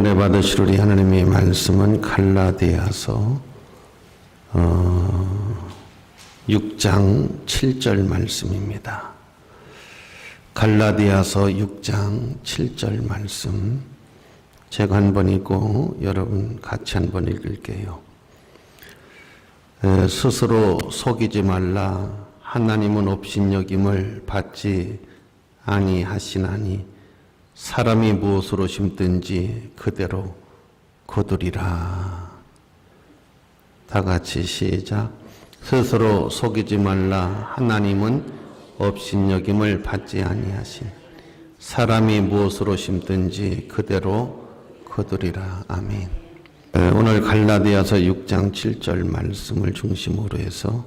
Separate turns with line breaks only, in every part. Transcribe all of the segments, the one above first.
은혜 받으실 우리 하나님의 말씀은 갈라디아서 6장 7절 말씀입니다. 갈라디아서 6장 7절 말씀 제가 한번 읽고 여러분 같이 한번 읽을게요. 스스로 속이지 말라. 하나님은 업신여김을 받지 아니하시나니 사람이 무엇으로 심든지 그대로 거두리라. 다 같이 시작. 스스로 속이지 말라. 하나님은 업신여김을 받지 아니하신 사람이 무엇으로 심든지 그대로 거두리라. 아멘. 오늘 갈라디아서 6장 7절 말씀을 중심으로 해서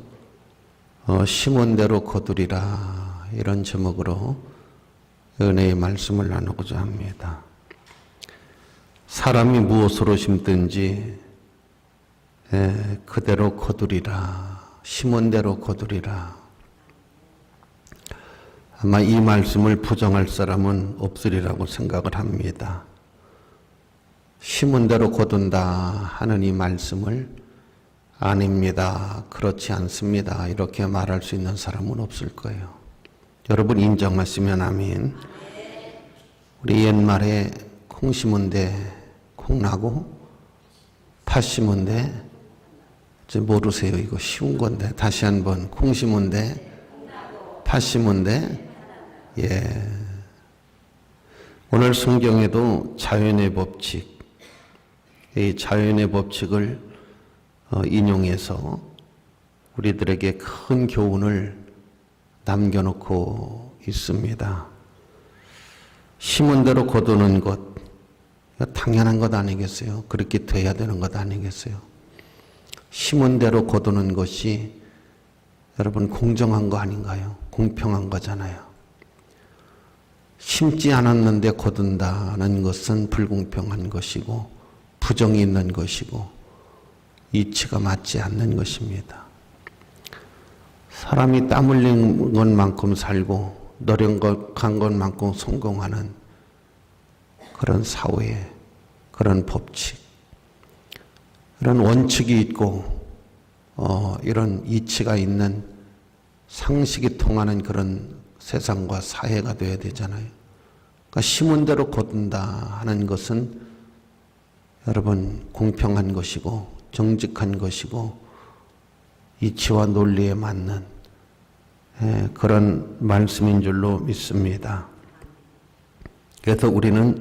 심은 대로 거두리라 이런 제목으로 은혜의 말씀을 나누고자 합니다. 사람이 무엇으로 심든지 그대로 거두리라. 심은 대로 거두리라. 아마 이 말씀을 부정할 사람은 없으리라고 생각을 합니다. 심은 대로 거둔다 하는 이 말씀을 아닙니다. 그렇지 않습니다. 이렇게 말할 수 있는 사람은 없을 거예요. 여러분 인정하시면 아멘. 우리 옛말에 콩 심은데 콩 나고 팥 심은데 이제 모르세요. 이거 쉬운 건데 다시 한번 콩 심은데 팥 심은데 오늘 성경에도 자연의 법칙, 이 자연의 법칙을 인용해서 우리들에게 큰 교훈을 남겨놓고 있습니다. 심은 대로 거두는 것, 당연한 것 아니겠어요? 그렇게 돼야 되는 것 아니겠어요? 심은 대로 거두는 것이 여러분 공정한 거 아닌가요? 공평한 거잖아요. 심지 않았는데 거둔다는 것은 불공평한 것이고 부정이 있는 것이고 이치가 맞지 않는 것입니다. 사람이 땀 흘린 것만큼 살고 노력한 것만큼 성공하는 그런 사회, 그런 법칙, 이런 원칙이 있고 이런 이치가 있는 상식이 통하는 그런 세상과 사회가 되어야 되잖아요. 그러니까 심은 대로 거둔다 하는 것은 여러분 공평한 것이고 정직한 것이고 이치와 논리에 맞는 그런 말씀인 줄로 믿습니다. 그래서 우리는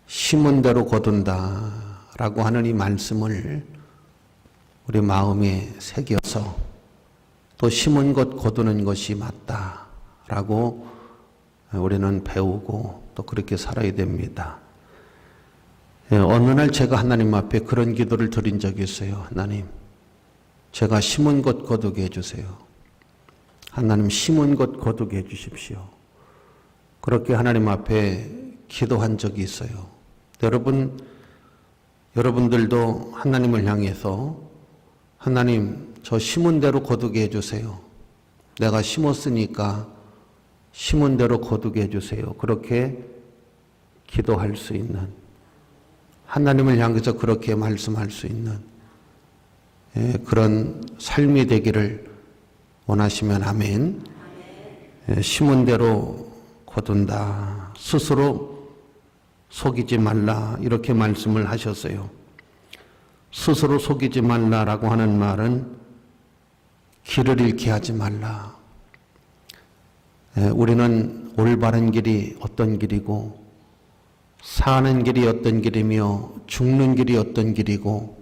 심은 대로 거둔다라고 하는 이 말씀을 우리 마음에 새겨서 또 심은 것 거두는 것이 맞다라고 우리는 배우고 또 그렇게 살아야 됩니다. 어느 날 제가 하나님 앞에 그런 기도를 드린 적이 있어요. 하나님, 제가 심은 것 거두게 해주세요. 하나님 심은 것 거두게 해주십시오. 그렇게 하나님 앞에 기도한 적이 있어요. 여러분들도 하나님을 향해서 하나님 저 심은 대로 거두게 해주세요. 내가 심었으니까 심은 대로 거두게 해주세요. 그렇게 기도할 수 있는, 하나님을 향해서 그렇게 말씀할 수 있는 그런 삶이 되기를 원하시면 아멘. 심은 대로 거둔다. 스스로 속이지 말라. 이렇게 말씀을 하셨어요. 스스로 속이지 말라라고 하는 말은 길을 잃게 하지 말라. 우리는 올바른 길이 어떤 길이고 사는 길이 어떤 길이며 죽는 길이 어떤 길이고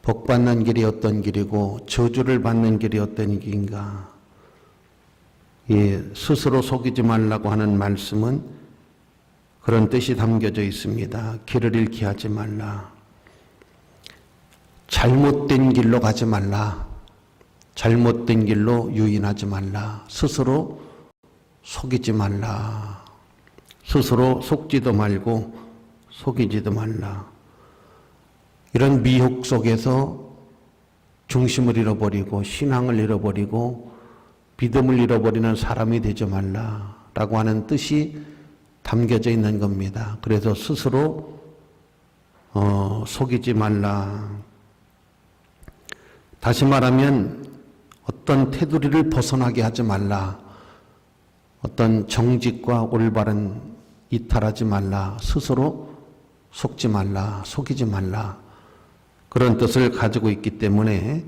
복받는 길이 어떤 길이고 저주를 받는 길이 어떤 길인가. 스스로 속이지 말라고 하는 말씀은 그런 뜻이 담겨져 있습니다. 길을 잃게 하지 말라. 잘못된 길로 가지 말라. 잘못된 길로 유인하지 말라. 스스로 속이지 말라. 스스로 속지도 말고 속이지도 말라. 이런 미혹 속에서 중심을 잃어버리고 신앙을 잃어버리고 믿음을 잃어버리는 사람이 되지 말라라고 하는 뜻이 담겨져 있는 겁니다. 그래서 스스로 속이지 말라. 다시 말하면 어떤 테두리를 벗어나게 하지 말라. 어떤 정직과 올바른 이탈하지 말라. 스스로 속지 말라. 속이지 말라. 그런 뜻을 가지고 있기 때문에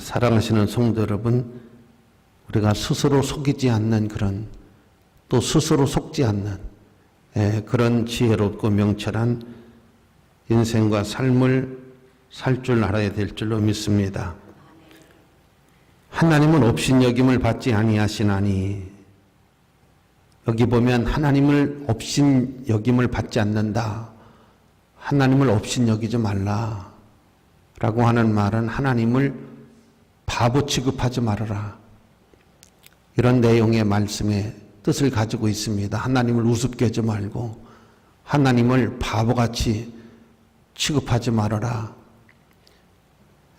사랑하시는 성도 여러분, 우리가 스스로 속이지 않는 그런, 또 스스로 속지 않는 그런 지혜롭고 명철한 인생과 삶을 살 줄 알아야 될 줄로 믿습니다. 하나님은 업신여김을 받지 아니하시나니, 여기 보면 하나님을 업신여김을 받지 않는다. 하나님을 업신여기지 말라 라고 하는 말은 하나님을 바보 취급하지 말아라, 이런 내용의 말씀의 뜻을 가지고 있습니다. 하나님을 우습게 하지 말고 하나님을 바보같이 취급하지 말아라.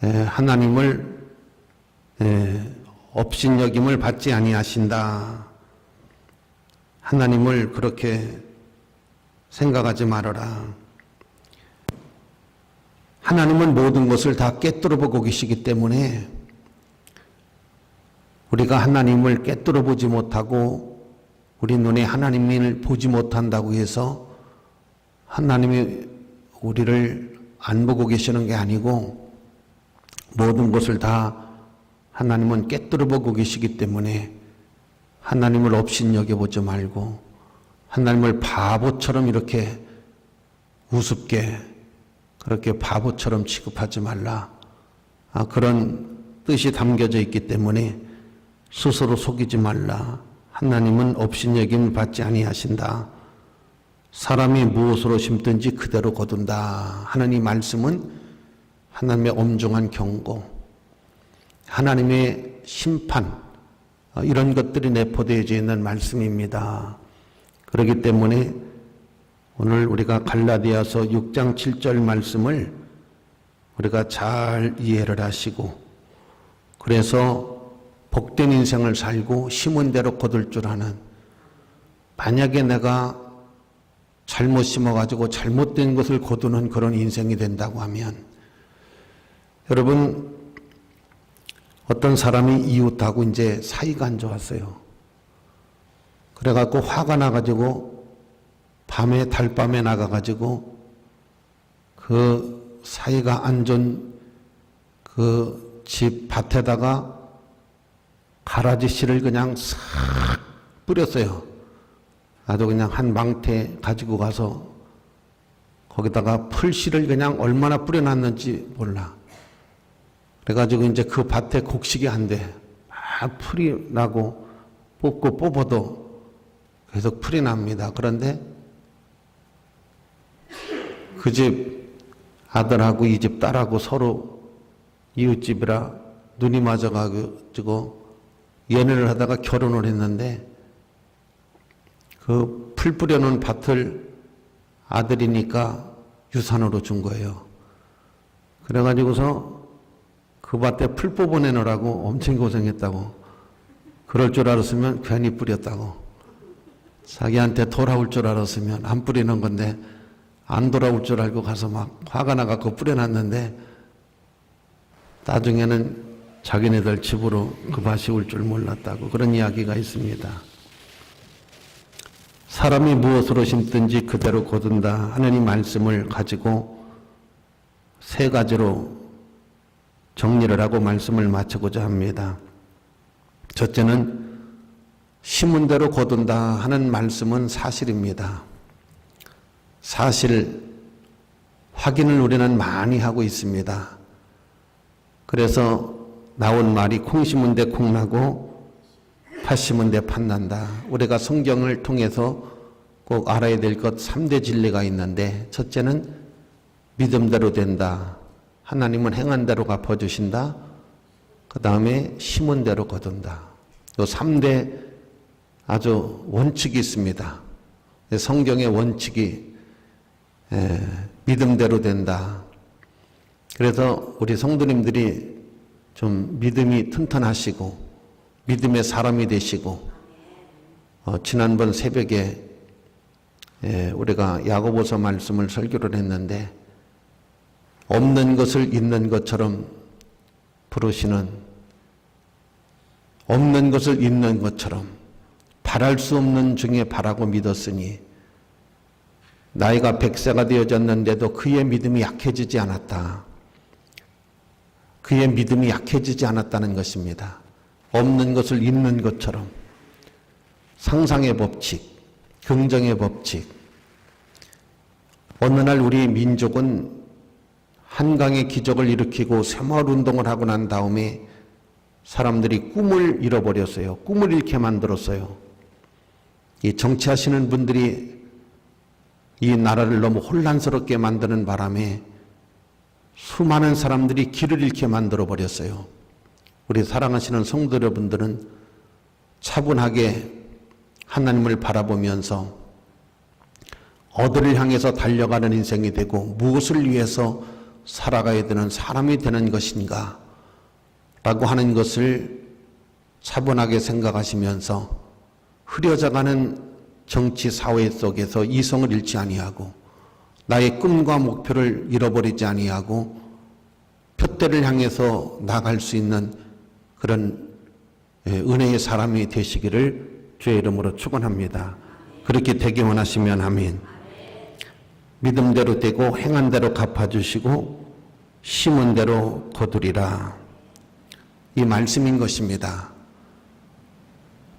하나님을 업신여김을 받지 아니하신다. 하나님을 그렇게 생각하지 말아라. 하나님은 모든 것을 다 꿰뚫어 보고 계시기 때문에 우리가 하나님을 꿰뚫어 보지 못하고 우리 눈에 하나님을 보지 못한다고 해서 하나님이 우리를 안 보고 계시는 게 아니고, 모든 것을 다 하나님은 꿰뚫어 보고 계시기 때문에 하나님을 업신여겨보지 말고 하나님을 바보처럼 이렇게 우습게, 그렇게 바보처럼 취급하지 말라. 그런 뜻이 담겨져 있기 때문에 스스로 속이지 말라. 하나님은 업신여김을 받지 아니하신다. 사람이 무엇으로 심든지 그대로 거둔다 하는 이 말씀은 하나님의 엄중한 경고, 하나님의 심판, 이런 것들이 내포되어져 있는 말씀입니다. 그렇기 때문에 오늘 우리가 갈라디아서 6장 7절 말씀을 우리가 잘 이해를 하시고, 그래서 복된 인생을 살고 심은 대로 거둘 줄 아는, 만약에 내가 잘못 심어가지고 잘못된 것을 거두는 그런 인생이 된다고 하면, 여러분, 어떤 사람이 이웃하고 이제 사이가 안 좋았어요. 그래갖고 화가 나가지고 밤에, 달밤에 나가가지고 그 사이가 안 좋은 그 집 밭에다가 가라지 씨를 그냥 싹 뿌렸어요. 아주 그냥 한 망태 가지고 가서 거기다가 풀씨를 그냥 얼마나 뿌려놨는지 몰라. 그래가지고 이제 그 밭에 곡식이 안 돼. 막 풀이 나고 뽑고 뽑아도 계속 풀이 납니다. 그런데 그 집 아들하고 이 집 딸하고 서로 이웃집이라 눈이 맞아가지고 연애를 하다가 결혼을 했는데, 그 풀 뿌려놓은 밭을 아들이니까 유산으로 준 거예요. 그래가지고서 그 밭에 풀 뽑아내느라고 엄청 고생했다고. 그럴 줄 알았으면 괜히 뿌렸다고. 자기한테 돌아올 줄 알았으면 안 뿌리는 건데 안 돌아올 줄 알고 가서 막 화가 나갖고 뿌려놨는데, 나중에는 자기네들 집으로 그 밭이 올 줄 몰랐다고, 그런 이야기가 있습니다. 사람이 무엇으로 심든지 그대로 거둔다 하는 이 말씀을 가지고 세 가지로 정리를 하고 말씀을 마치고자 합니다. 첫째는 심은 대로 거둔다 하는 말씀은 사실입니다. 사실 확인을 우리는 많이 하고 있습니다. 그래서 나온 말이 콩 심은 데 콩 나고 팥 심은 데 팥 난다. 우리가 성경을 통해서 꼭 알아야 될 것 3대 진리가 있는데, 첫째는 믿음대로 된다. 하나님은 행한 대로 갚아주신다. 그 다음에 심은 대로 거둔다. 이 3대 아주 원칙이 있습니다. 성경의 원칙이 믿음대로 된다. 그래서 우리 성도님들이 좀 믿음이 튼튼하시고 믿음의 사람이 되시고, 지난번 새벽에 우리가 야고보서 말씀을 설교를 했는데 없는 것을 있는 것처럼 부르시는, 없는 것을 있는 것처럼 바랄 수 없는 중에 바라고 믿었으니 나이가 100세가 되어졌는데도 그의 믿음이 약해지지 않았다. 그의 믿음이 약해지지 않았다는 것입니다. 없는 것을 있는 것처럼 상상의 법칙, 긍정의 법칙. 어느 날 우리 민족은 한강의 기적을 일으키고 새마을운동을 하고 난 다음에 사람들이 꿈을 잃어버렸어요. 꿈을 잃게 만들었어요. 이 정치하시는 분들이 이 나라를 너무 혼란스럽게 만드는 바람에 수많은 사람들이 길을 잃게 만들어버렸어요. 우리 사랑하시는 성도 여러분들은 차분하게 하나님을 바라보면서 어디를 향해서 달려가는 인생이 되고 무엇을 위해서 살아가야 되는 사람이 되는 것인가 라고 하는 것을 차분하게 생각하시면서 흐려져가는 정치 사회 속에서 이성을 잃지 아니하고 나의 꿈과 목표를 잃어버리지 아니하고 표대를 향해서 나갈 수 있는 그런 은혜의 사람이 되시기를 주의 이름으로 축원합니다. 그렇게 되기 원하시면 아멘. 믿음대로 되고 행한 대로 갚아주시고 심은 대로 거두리라. 이 말씀인 것입니다.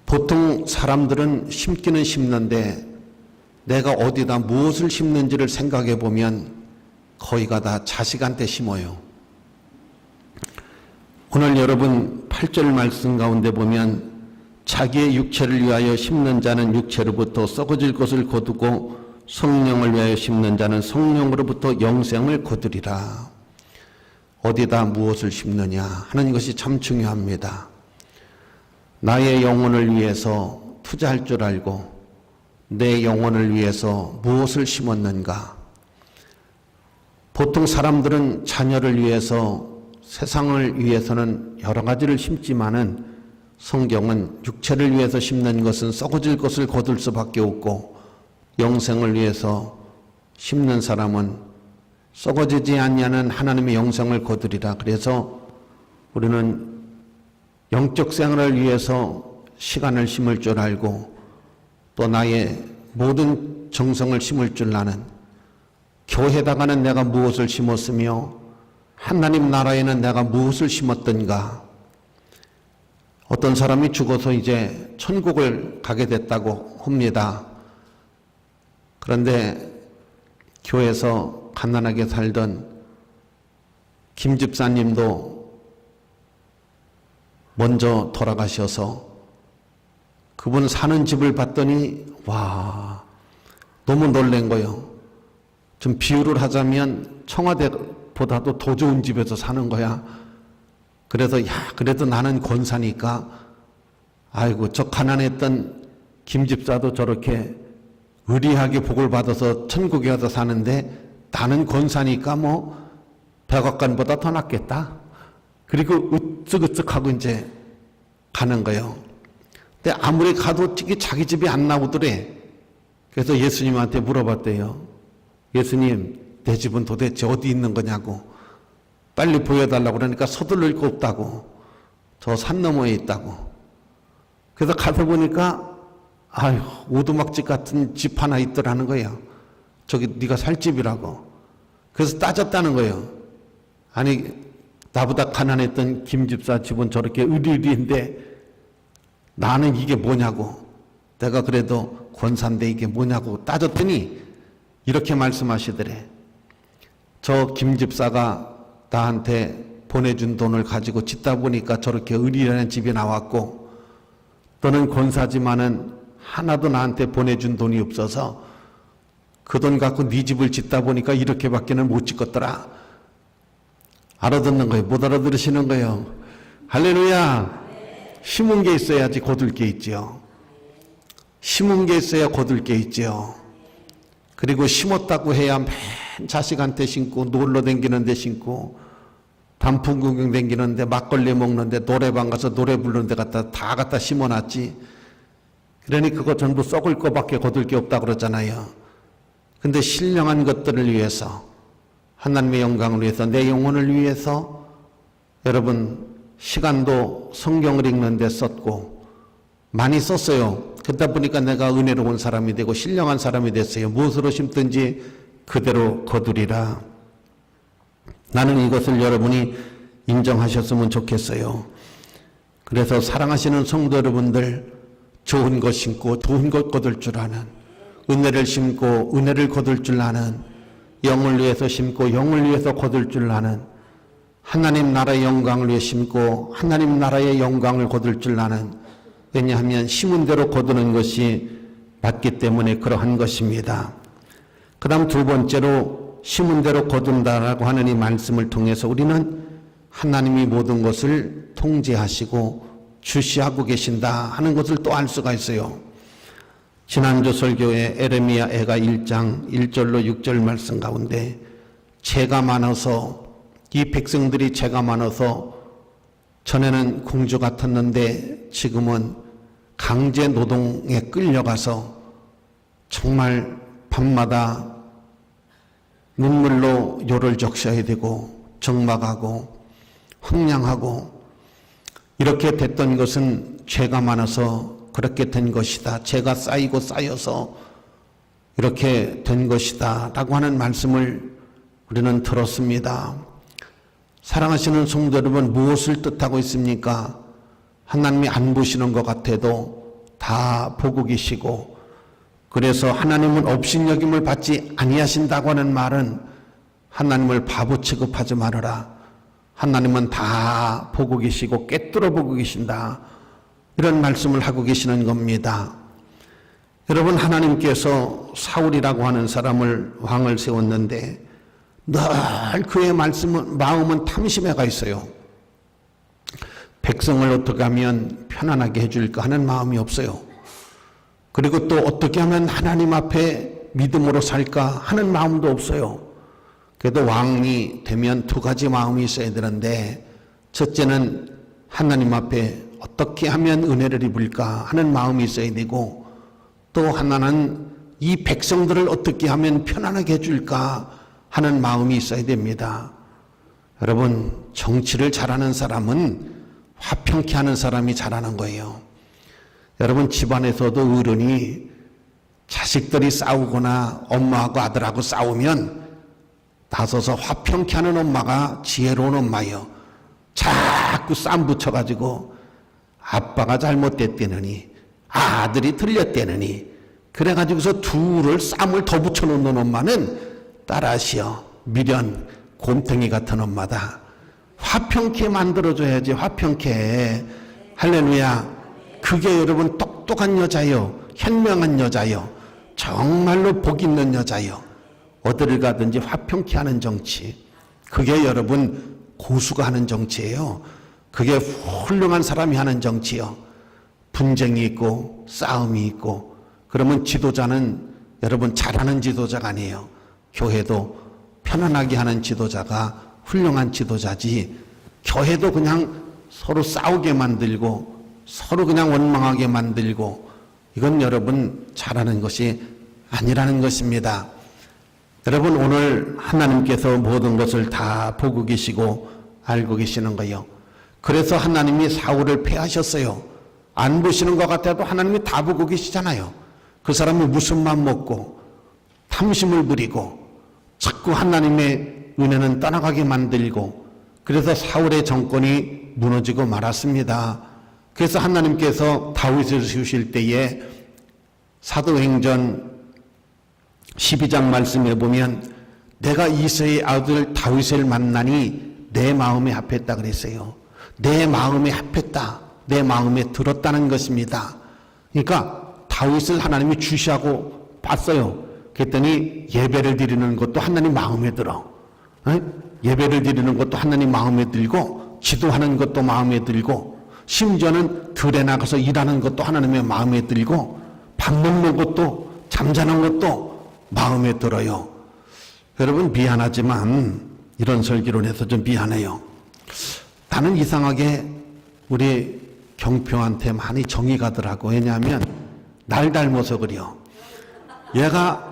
보통 사람들은 심기는 심는데 내가 어디다 무엇을 심는지를 생각해 보면 거의가 다 자식한테 심어요. 오늘 여러분 8절 말씀 가운데 보면 자기의 육체를 위하여 심는 자는 육체로부터 썩어질 것을 거두고 성령을 위하여 심는 자는 성령으로부터 영생을 거두리라. 어디다 무엇을 심느냐 하는 것이 참 중요합니다. 나의 영혼을 위해서 투자할 줄 알고 내 영혼을 위해서 무엇을 심었는가. 보통 사람들은 자녀를 위해서 세상을 위해서는 여러 가지를 심지만은 성경은 육체를 위해서 심는 것은 썩어질 것을 거둘 수밖에 없고 영생을 위해서 심는 사람은 썩어지지 않냐는 하나님의 영생을 거두리라. 그래서 우리는 영적 생활을 위해서 시간을 심을 줄 알고 또 나의 모든 정성을 심을 줄 아는, 교회에다가는 내가 무엇을 심었으며 하나님 나라에는 내가 무엇을 심었던가. 어떤 사람이 죽어서 이제 천국을 가게 됐다고 합니다. 그런데 교회에서 가난하게 살던 김 집사님도 먼저 돌아가셔서 그분 사는 집을 봤더니 와, 너무 놀란 거예요. 좀 비유를 하자면 청와대보다도 더 좋은 집에서 사는 거야. 그래서 그래도 나는 권사니까 아이고 저 가난했던 김 집사도 저렇게 의리하게 복을 받아서 천국에 가서 사는데 나는 권사니까 뭐 백악관보다 더 낫겠다. 그리고 으쓱으쓱하고 이제 가는 거예요. 근데 아무리 가도 자기 집이 안 나오더래. 그래서 예수님한테 물어봤대요. 예수님, 내 집은 도대체 어디 있는 거냐고. 빨리 보여달라고 그러니까 서둘릴 거 없다고. 저 산 너머에 있다고. 그래서 가서 보니까 아유, 오두막집 같은 집 하나 있더라는 거예요. 저기 네가 살 집이라고. 그래서 따졌다는 거예요. 아니, 나보다 가난했던 김 집사 집은 저렇게 으리으리인데 나는 이게 뭐냐고. 내가 그래도 권사인데 이게 뭐냐고 따졌더니 이렇게 말씀하시더래. 저 김 집사가 나한테 보내준 돈을 가지고 짓다 보니까 저렇게 의리라는 집이 나왔고, 너는 권사지만은 하나도 나한테 보내준 돈이 없어서 그 돈 갖고 네 집을 짓다 보니까 이렇게밖에는 못 짓겠더라. 알아듣는 거예요? 못 알아들으시는 거예요? 할렐루야. 심은 게 있어야지 거둘 게 있죠. 심은 게 있어야 거둘 게 있죠. 그리고 심었다고 해야 맨 자식한테 심고 놀러 다니는데 심고 단풍 구경 다니는데 막걸리 먹는데 노래방 가서 노래 부르는 데 다 갖다 심어놨지. 그러니 그거 전부 썩을 거밖에 거둘 게 없다 그러잖아요. 근데 신령한 것들을 위해서, 하나님의 영광을 위해서, 내 영혼을 위해서 여러분 시간도 성경을 읽는 데 썼고 많이 썼어요. 그러다 보니까 내가 은혜로운 사람이 되고 신령한 사람이 됐어요. 무엇으로 심든지 그대로 거두리라. 나는 이것을 여러분이 인정하셨으면 좋겠어요. 그래서 사랑하시는 성도 여러분들, 좋은 것 심고 좋은 것 거둘 줄 아는, 은혜를 심고 은혜를 거둘 줄 아는, 영을 위해서 심고 영을 위해서 거둘 줄 아는, 하나님 나라의 영광을 위해 심고 하나님 나라의 영광을 거둘 줄 아는, 왜냐하면 심은 대로 거두는 것이 맞기 때문에 그러한 것입니다. 그 다음 두 번째로 심은 대로 거둔다라고 하는 이 말씀을 통해서 우리는 하나님이 모든 것을 통제하시고 주시하고 계신다 하는 것을 또 알 수가 있어요. 지난주 설교에 에레미야 애가 1장 1절로 6절 말씀 가운데 죄가 많아서, 이 백성들이 죄가 많아서 전에는 공주 같았는데 지금은 강제 노동에 끌려가서 정말 밤마다 눈물로 요를 적셔야 되고 적막하고 황량하고, 이렇게 됐던 것은 죄가 많아서 그렇게 된 것이다. 죄가 쌓이고 쌓여서 이렇게 된 것이다 라고 하는 말씀을 우리는 들었습니다. 사랑하시는 성도 여러분, 무엇을 뜻하고 있습니까? 하나님이 안 보시는 것 같아도 다 보고 계시고, 그래서 하나님은 업신여김을 받지 아니하신다고 하는 말은 하나님을 바보 취급하지 말아라. 하나님은 다 보고 계시고 꿰뚫어 보고 계신다. 이런 말씀을 하고 계시는 겁니다. 여러분, 하나님께서 사울이라고 하는 사람을 왕을 세웠는데 늘 그의 마음은 탐심해가 있어요. 백성을 어떻게 하면 편안하게 해줄까 하는 마음이 없어요. 그리고 또 어떻게 하면 하나님 앞에 믿음으로 살까 하는 마음도 없어요. 그래도 왕이 되면 두 가지 마음이 있어야 되는데, 첫째는 하나님 앞에 어떻게 하면 은혜를 입을까 하는 마음이 있어야 되고, 또 하나는 이 백성들을 어떻게 하면 편안하게 해줄까 하는 마음이 있어야 됩니다. 여러분, 정치를 잘하는 사람은 화평케 하는 사람이 잘하는 거예요. 여러분, 집안에서도 어른이 자식들이 싸우거나 엄마하고 아들하고 싸우면 나서서 화평케 하는 엄마가 지혜로운 엄마예요. 자꾸 쌈 붙여가지고 아빠가 잘못됐대느니 아들이 틀렸대느니 그래가지고서 둘을 쌈을 더 붙여놓는 엄마는 딸아시여 미련 곰탱이 같은 엄마다. 화평케 만들어줘야지. 화평케. 할렐루야. 그게 여러분 똑똑한 여자요, 현명한 여자요, 정말로 복 있는 여자요, 어디를 가든지 화평케 하는 정치, 그게 여러분 고수가 하는 정치예요. 그게 훌륭한 사람이 하는 정치요. 분쟁이 있고 싸움이 있고 그러면 지도자는 여러분 잘하는 지도자가 아니에요. 교회도 편안하게 하는 지도자가 훌륭한 지도자지, 교회도 그냥 서로 싸우게 만들고 서로 그냥 원망하게 만들고, 이건 여러분 잘하는 것이 아니라는 것입니다. 여러분, 오늘 하나님께서 모든 것을 다 보고 계시고 알고 계시는 거예요. 그래서 하나님이 사울을 패하셨어요. 안 보시는 것 같아도 하나님이 다 보고 계시잖아요. 그 사람이 무슨 맘 먹고 탐심을 부리고 자꾸 하나님의 은혜는 떠나가게 만들고, 그래서 사울의 정권이 무너지고 말았습니다. 그래서 하나님께서 다윗을 세우실 때에 사도행전 12장 말씀에 보면 내가 이새의 아들 다윗을 만나니 내 마음에 합했다 그랬어요. 내 마음에 합했다. 내 마음에 들었다는 것입니다. 그러니까 다윗을 하나님이 주시하고 봤어요. 그랬더니 예배를 드리는 것도 하나님 마음에 들어. 예배를 드리는 것도 하나님 마음에 들고, 기도하는 것도 마음에 들고, 심지어는 들에 나가서 일하는 것도 하나님의 마음에 들고, 밥 먹는 것도 잠자는 것도 마음에 들어요. 여러분, 미안하지만 이런 설교를 해서 좀 미안해요. 나는 이상하게 우리 경표한테 많이 정이 가더라고. 왜냐하면 날 닮아서 그래요. 얘가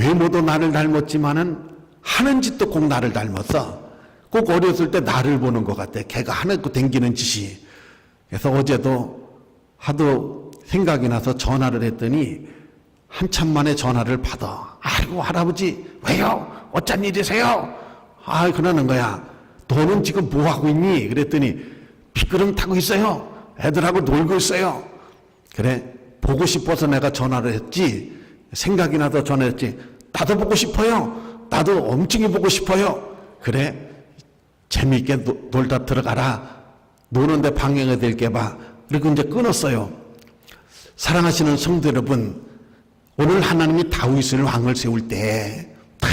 외모도 나를 닮았지만은 하는 짓도 꼭 나를 닮았어. 꼭 어렸을 때 나를 보는 것 같아. 걔가 하는 댕기는 짓이. 그래서 어제도 하도 생각이 나서 전화를 했더니 한참 만에 전화를 받아. 아이고 할아버지 왜요? 어쩐 일이세요? 아 그러는 거야. 너는 지금 뭐 하고 있니? 그랬더니 미끄럼 타고 있어요. 애들하고 놀고 있어요. 그래 보고 싶어서 내가 전화를 했지. 생각이 나서 전화했지. 나도 보고 싶어요. 나도 엄청히 보고 싶어요. 그래 재미있게 놀다 들어가라. 노는데 방해가 될게 봐. 그리고 이제 끊었어요. 사랑하시는 성도 여러분, 오늘 하나님이 다윗을 왕을 세울 때 다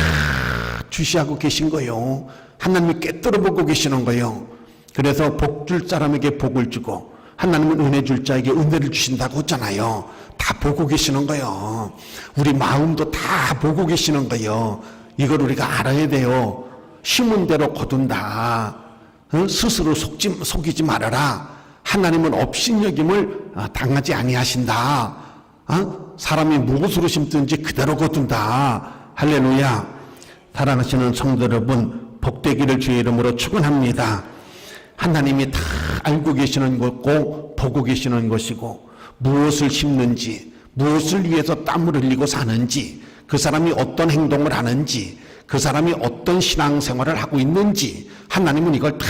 주시하고 계신 거예요. 하나님이 꿰뚫어 보고 계시는 거예요. 그래서 복 줄 사람에게 복을 주고 하나님은 은혜 줄 자에게 은혜를 주신다고 했잖아요. 다 보고 계시는 거예요. 우리 마음도 다 보고 계시는 거예요. 이걸 우리가 알아야 돼요. 심은 대로 거둔다. 스스로 속이지 말아라. 하나님은 업신여김을 당하지 아니하신다. 사람이 무엇으로 심든지 그대로 거둔다. 할렐루야. 사랑하시는 성도 여러분, 복되기를 주의 이름으로 축원합니다. 하나님이 다 알고 계시는 것고 보고 계시는 것이고 무엇을 심는지 무엇을 위해서 땀을 흘리고 사는지 그 사람이 어떤 행동을 하는지 그 사람이 어떤 신앙생활을 하고 있는지 하나님은 이걸 다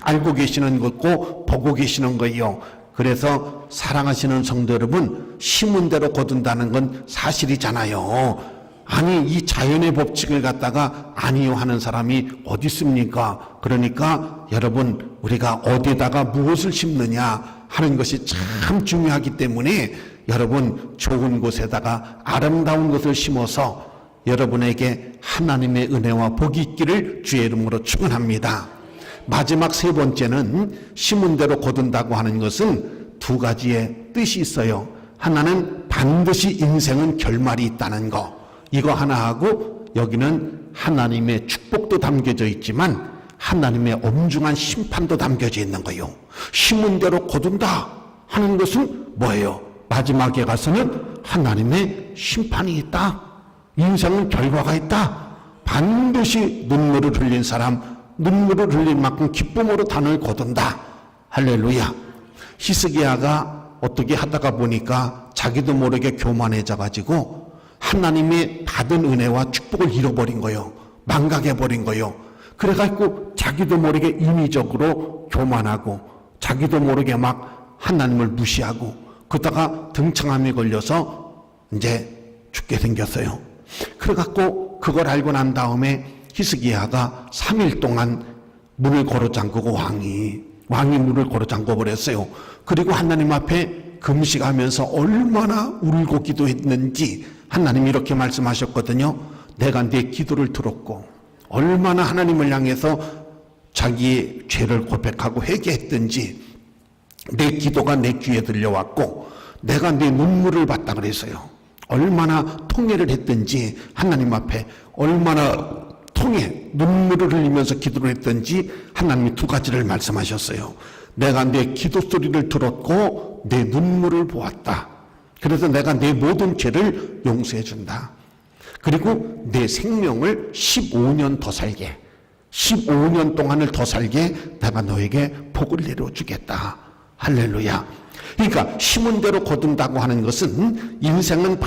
알고 계시는 것고 보고 계시는 거예요. 그래서 사랑하시는 성도 여러분, 심은 대로 거둔다는 건 사실이잖아요. 아니 이 자연의 법칙을 갖다가 아니요 하는 사람이 어디 있습니까? 그러니까 여러분 우리가 어디에다가 무엇을 심느냐 하는 것이 참 중요하기 때문에 여러분 좋은 곳에다가 아름다운 것을 심어서 여러분에게 하나님의 은혜와 복이 있기를 주의 이름으로 축원합니다. 마지막 세 번째는 심은 대로 거둔다고 하는 것은 두 가지의 뜻이 있어요. 하나는 반드시 인생은 결말이 있다는 거, 이거 하나 하고 여기는 하나님의 축복도 담겨져 있지만 하나님의 엄중한 심판도 담겨져 있는 거예요. 심은 대로 거둔다 하는 것은 뭐예요? 마지막에 가서는 하나님의 심판이 있다. 인생은 결과가 있다. 반드시 눈물을 흘린 사람 눈물을 흘린 만큼 기쁨으로 단을 거둔다. 할렐루야. 히스기야가 어떻게 하다가 보니까 자기도 모르게 교만해져 가지고 하나님의 받은 은혜와 축복을 잃어버린 거예요. 망각해버린 거예요. 그래가지고 자기도 모르게 인위적으로 교만하고 자기도 모르게 막 하나님을 무시하고 그러다가 등창암에 걸려서 이제 죽게 생겼어요. 그래갖고 그걸 알고 난 다음에 히스기야가 3일 동안 문을 걸어 잠그고 왕이 문을 걸어 잠궈 버렸어요. 그리고 하나님 앞에 금식하면서 얼마나 울고 기도했는지 하나님이 이렇게 말씀하셨거든요. 내가 네 기도를 들었고 얼마나 하나님을 향해서 자기의 죄를 고백하고 회개했든지 내 기도가 내 귀에 들려왔고 내가 네 눈물을 봤다 그랬어요. 얼마나 통회를 했든지 하나님 앞에 얼마나 통해 눈물을 흘리면서 기도를 했든지 하나님이 두 가지를 말씀하셨어요. 내가 내 기도 소리를 들었고 내 눈물을 보았다. 그래서 내가 내 모든 죄를 용서해 준다. 그리고 내 생명을 15년 더 살게 15년 동안을 더 살게 내가 너에게 복을 내려주겠다. 할렐루야. 그러니까 심은 대로 거둔다고 하는 것은 인생은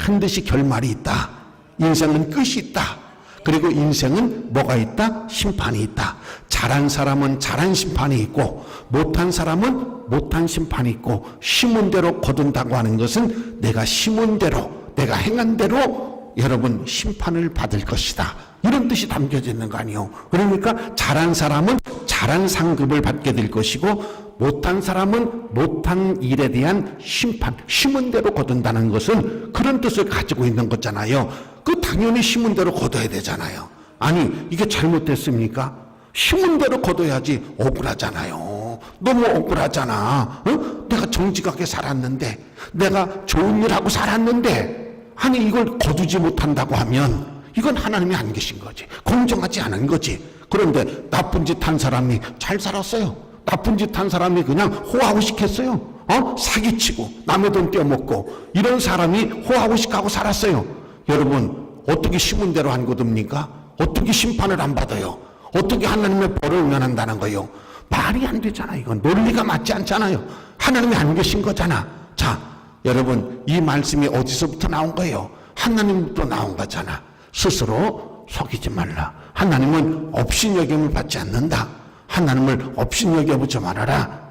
반드시 결말이 있다. 인생은 끝이 있다. 그리고 인생은 뭐가 있다? 심판이 있다. 잘한 사람은 잘한 심판이 있고 못한 사람은 못한 심판이 있고 심은 대로 거둔다고 하는 것은 내가 심은 대로 내가 행한 대로 여러분 심판을 받을 것이다. 이런 뜻이 담겨져 있는 거 아니에요. 그러니까 잘한 사람은 잘한 상급을 받게 될 것이고 못한 사람은 못한 일에 대한 심판, 심은 대로 거둔다는 것은 그런 뜻을 가지고 있는 거잖아요. 그 당연히 심은 대로 거둬야 되잖아요. 아니 이게 잘못됐습니까? 심은 대로 거둬야지. 억울하잖아요. 너무 억울하잖아. 내가 정직하게 살았는데 내가 좋은 일 하고 살았는데 아니 이걸 거두지 못한다고 하면 이건 하나님이 안 계신 거지. 공정하지 않은 거지. 그런데 나쁜 짓 한 사람이 잘 살았어요. 나쁜 짓 한 사람이 그냥 호화호식했어요. 사기치고 남의 돈 떼어먹고 이런 사람이 호화호식하고 살았어요. 여러분 어떻게 심은 대로 안 거둡니까? 어떻게 심판을 안 받아요? 어떻게 하나님의 벌을 면한다는 거예요? 말이 안 되잖아요. 이건 논리가 맞지 않잖아요. 하나님이 안 계신 거잖아. 자, 여러분, 이 말씀이 어디서부터 나온 거예요? 하나님부터 나온 거잖아. 스스로 속이지 말라. 하나님은 업신여김을 받지 않는다. 하나님을 업신여겨보지 말아라.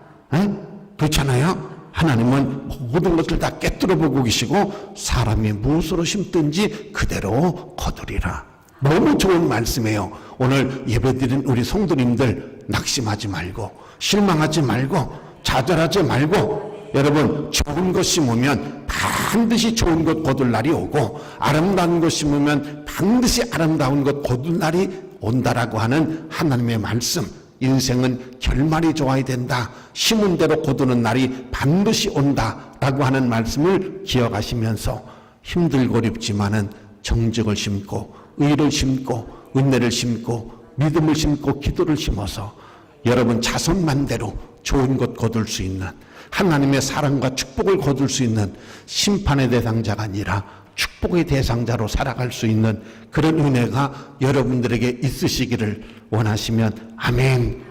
그렇잖아요. 하나님은 모든 것을 다 깨뜨려 보고 계시고 사람이 무엇으로 심든지 그대로 거두리라. 너무 좋은 말씀이에요. 오늘 예배드린 우리 성도님들 낙심하지 말고 실망하지 말고 좌절하지 말고, 여러분, 좋은 것 심으면 반드시 좋은 것 거둘 날이 오고 아름다운 것 심으면 반드시 아름다운 것 거둘 날이 온다라고 하는 하나님의 말씀. 인생은 결말이 좋아야 된다. 심은 대로 거두는 날이 반드시 온다라고 하는 말씀을 기억하시면서 힘들고 어렵지만은 정직을 심고 의를 심고 은혜를 심고 믿음을 심고 기도를 심어서 여러분 자손만대로 좋은 것 거둘 수 있는, 하나님의 사랑과 축복을 거둘 수 있는 심판의 대상자가 아니라 축복의 대상자로 살아갈 수 있는 그런 은혜가 여러분들에게 있으시기를 원하시면 아멘.